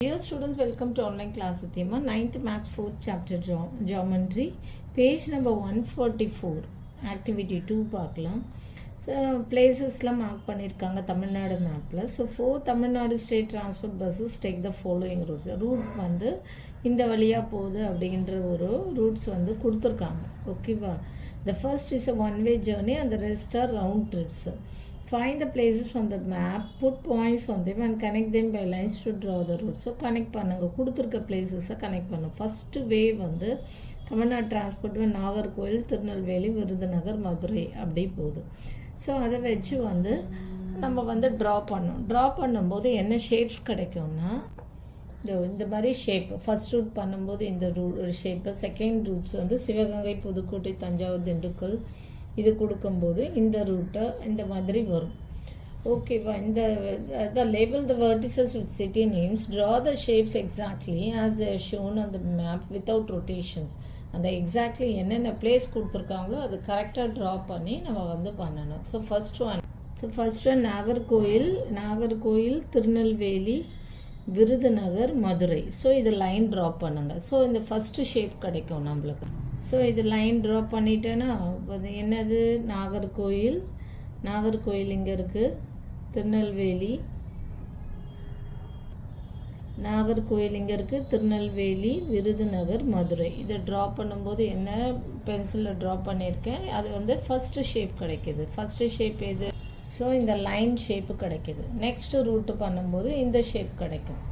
Dear students, welcome to online class with Emma. 9th Math 4th chapter Geometry, page number 144, activity 2 பார்க்கலாம். So placesலாம் mark பண்ணிருக்காங்க தமிழ்நாடு மேப்ல. So 4 Tamil Nadu state transport buses take the following routes. Route வந்து இந்த வழியா போகுது அப்படின்ற ஒரு ரூட்ஸ் வந்து கொடுத்துருக்காங்க. ஓகேவா? The first is a one way journey and the rest are round trips. Find the places on the map, put points on them and connect them by lines to draw the route. So connect பண்ணுங்க, கொடுத்துருக்க பிளேசஸை connect பண்ணும். First வே வந்து Tamil Nadu transport Nagercoil, Tirunelveli, Virudhunagar, Madurai அப்படி போகுது. So அதை வச்சு வந்து நம்ம வந்து ட்ரா பண்ணோம். ட்ரா பண்ணும்போது என்ன ஷேப்ஸ் கிடைக்கும்னா இந்த மாதிரி ஷேப். ஃபர்ஸ்ட் ரூட் பண்ணும்போது இந்த ஷேப்பு, செகண்ட் ரூட்ஸ் வந்து சிவகங்கை, புதுக்கோட்டை, தஞ்சாவூர், திண்டுக்கல் இது கொடுக்கும்போது இந்த ரூட்டை இந்த மாதிரி வரும். ஓகேவா? இந்த label the vertices with city names, draw the shapes exactly as they are shown on the map without rotations. அந்த எக்ஸாக்ட்லி என்னென்ன பிளேஸ் கொடுத்துருக்காங்களோ அது கரெக்டாக ட்ரா பண்ணி நம்ம வந்து பண்ணணும். So first one Nagercoil, Tirunelveli, Virudhunagar, Madurai. So இது லைன் ட்ரா பண்ணுங்க. ஸோ இந்த ஃபர்ஸ்ட் ஷேப் கிடைக்கும் நம்மளுக்கு. ஸோ இது லைன் ட்ரா பண்ணிட்டேன்னா அது என்னது? நாகர்கோயில் இங்கே இருக்குது, திருநெல்வேலி திருநெல்வேலி, விருதுநகர், மதுரை. இதை ட்ரா பண்ணும்போது என்ன பென்சிலில் ட்ரா பண்ணியிருக்கேன், அது வந்து ஃபர்ஸ்ட் ஷேப் கிடைக்கிது. ஃபர்ஸ்ட் ஷேப் எது? ஸோ இந்த லைன் ஷேப்பு கிடைக்கிது. நெக்ஸ்ட் ரூட்டு பண்ணும்போது இந்த ஷேப் கிடைக்கும்.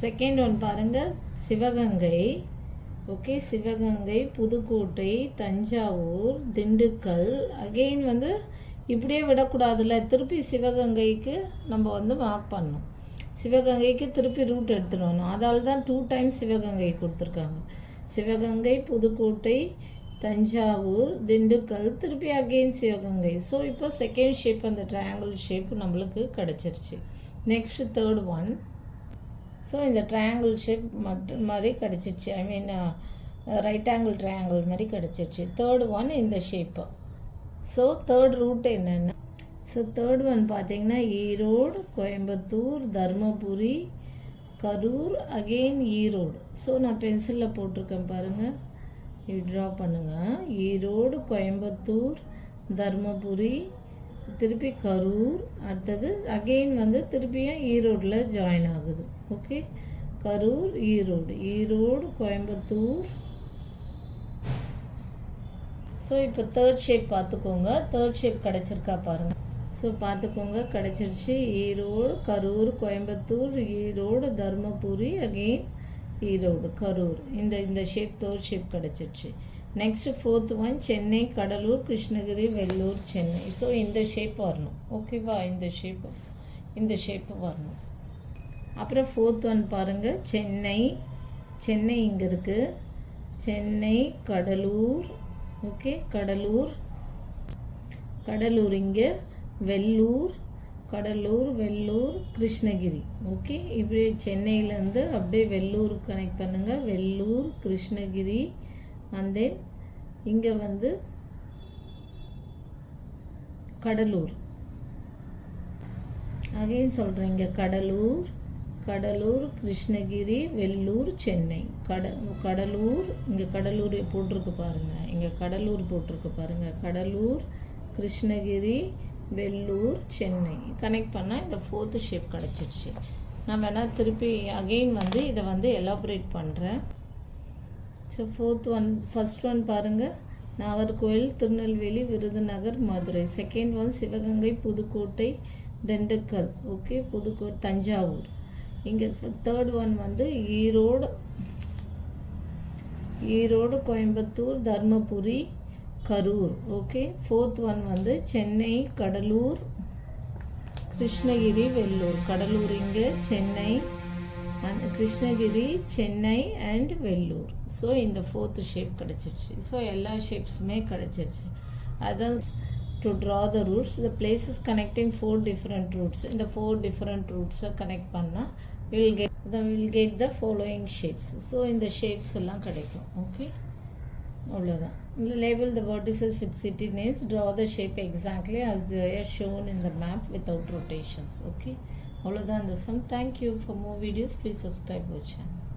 செகண்ட் ஒன் பாருங்கள், சிவகங்கை. ஓகே, சிவகங்கை, புதுக்கோட்டை, தஞ்சாவூர், திண்டுக்கல். அகெயின் வந்து இப்படியே விடக்கூடாதுல்ல, திருப்பி சிவகங்கைக்கு நம்ம வந்து மார்க் பண்ணணும். சிவகங்கைக்கு திருப்பி ரூட் எடுத்துடணும். அதால தான் 2 டைம்ஸ் சிவகங்கை கொடுத்துருக்காங்க. சிவகங்கை, புதுக்கோட்டை, தஞ்சாவூர், திண்டுக்கல், திருப்பி அகெயின் சிவகங்கை. ஸோ இப்போ செகண்ட் ஷேப் அந்த ட்ரையாங்கிள் ஷேப் நம்மளுக்கு கிடச்சிருச்சு. Next third one. ஸோ இந்த ட்ரையாங்கிள் ஷேப் மாதிரி கிடச்சிருச்சு. ஐ மீன் ரைட் ஆங்கிள் ட்ரையாங்கிள் மாதிரி கிடச்சிருச்சு. தேர்ட் ஒன் இந்த ஷேப்பு. ஸோ தேர்ட் ரூட் என்னென்ன? ஸோ தேர்ட் ஒன் பார்த்தீங்கன்னா ஈரோடு, கோயம்புத்தூர், தர்மபுரி, கரூர், அகெயின் ஈரோடு. ஸோ நான் பென்சிலில் போட்டிருக்கேன் பாருங்கள், இது ட்ரா பண்ணுங்கள். ஈரோடு, கோயம்புத்தூர், தர்மபுரி, திருப்பி கரூர், அடுத்தது அகெயின் வந்து திருப்பியும் ஈரோடில் ஜாயின் ஆகுது. ஓகே, கரூர், ஈரோடு, கோயம்புத்தூர். ஸோ இப்போ தேர்ட் ஷேப் பார்த்துக்கோங்க. தேர்ட் ஷேப் கிடச்சிருக்கா பாருங்கள். ஸோ பார்த்துக்கோங்க, கிடச்சிருச்சு. ஈரோடு, கரூர், கோயம்புத்தூர், ஈரோடு, தர்மபுரி, அகெயின் ஈரோடு, கரூர். இந்த ஷேப் தேர்ட் ஷேப் கிடச்சிருச்சு. Next fourth one Chennai, Cuddalore, Krishnagiri, Vellore, Chennai. So இந்த ஷேப் வரணும். ஓகேவா? இந்த ஷேப்பு வரணும். அப்புறம் ஃபோர்த் ஒன் பாருங்கள், சென்னை இங்கே இருக்குது. சென்னை, கடலூர். ஓகே, கடலூர் இங்கே, வெள்ளூர், கிருஷ்ணகிரி. ஓகே, இப்படி சென்னையிலேருந்து அப்படியே வெள்ளூர் கனெக்ட் பண்ணுங்கள். வெள்ளூர், கிருஷ்ணகிரி, அண்ட் தென் இங்கே வந்து கடலூர். அகைன் சொல்கிறேங்க, கடலூர், கிருஷ்ணகிரி, வெள்ளூர், சென்னை. கடலூர் இங்கே கடலூர் போட்டிருக்கு பாருங்கள், இங்கே கடலூர் போட்டிருக்கு பாருங்கள். கடலூர், கிருஷ்ணகிரி, வெள்ளூர், சென்னை கனெக்ட் பண்ணால் இந்த ஃபோர்த்து ஷேப் கிடச்சிடுச்சு. நான் வேணால் திருப்பி அகெயின் வந்து இதை வந்து எலாபரேட் பண்ணுறேன். ஸோ ஃபர்ஸ்ட் ஒன் பாருங்கள், Nagercoil, Tirunelveli, Virudhunagar, Madurai. Second one Sivaganga, Pudukkottai, Dindigul. Okay, Pudukkottai, Thanjavur. இங்கே தேர்ட் ஒன் வந்து Erode, Coimbatore, Dharmapuri, Karur. Okay, fourth one வந்து சென்னை, கடலூர், கிருஷ்ணகிரி, வெள்ளூர். கடலூர் இங்கே, சென்னை, கிருஷ்ணகிரி, சென்னை அண்ட் வெள்ளூர். ஸோ இந்த ஃபோர்த்து ஷேப் கிடச்சிருச்சு. ஸோ எல்லா ஷேப்ஸுமே கிடச்சிருச்சு. அதான் to draw the roots, the places connecting 4 different roots. இந்த 4 டிஃப்ரெண்ட் ரூட்ஸை கனெக்ட் பண்ணால் will get the following shapes. So இந்த ஷேப்ஸ் எல்லாம் கிடைக்கும். ஓகே, அவ்வளோதான். Label the vertices with city names, draw the shape exactly as they are shown in the map without rotations. Okay, அவ்வளோதான் இந்த sum. Thank you. For more videos please subscribe our channel.